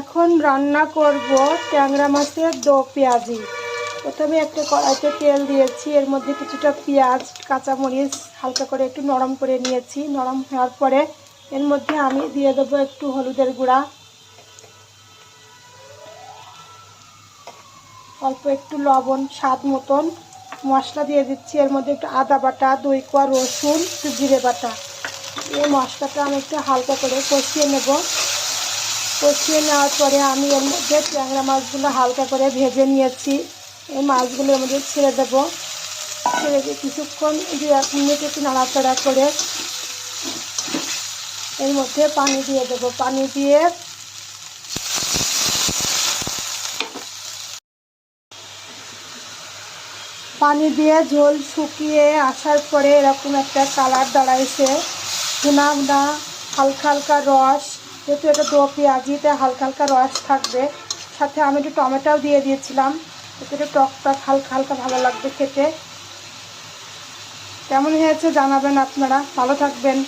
এখন রান্না করব ট্যাংরা মাছের দো পেঁয়াজি। প্রথমে একটা কড়াইতে তেল দিয়েছি, এর মধ্যে কিছুটা পেঁয়াজ কাঁচামরিচ হালকা করে একটু নরম করে নিয়েছি। নরম হওয়ার পরে এর মধ্যে আমি দিয়ে দেবো একটু হলুদের গুঁড়া, অল্প একটু লবণ, স্বাদ মতন মশলা দিয়ে দিচ্ছি। এর মধ্যে একটু আদা বাটা, 2 কোয়া রসুন, একটু জিরে বাটা। এই মশলাটা আমি একটু হালকা করে কষিয়ে নেব। কষিয়ে নেওয়ার পরে আমি এর মধ্যে ট্যাংরা মাছগুলো হালকা করে ভেজে নিয়েছি। এই মাছগুলো এর মধ্যে ছেড়ে দেবো। ছেড়ে দিয়ে কিছুক্ষণ 2-1 মিনিট একটু নাড়াচাড়া করে এর মধ্যে পানি দিয়ে দেবো। পানি দিয়ে ঝোল শুকিয়ে আসার পরে এরকম একটা কালার দাঁড়াইছে। ভুনা ভুনা হালকা হালকা রস, যেহেতু এটা দো পেঁয়াজিতে হালকা হালকা রস থাকবে, সাথে আমি একটু টমেটোও দিয়ে দিয়েছিলাম, এতে একটু টক টক হালকা হালকা ভালো লাগবে খেতে। কেমন হয়েছে জানাবেন আপনারা। ভালো থাকবেন।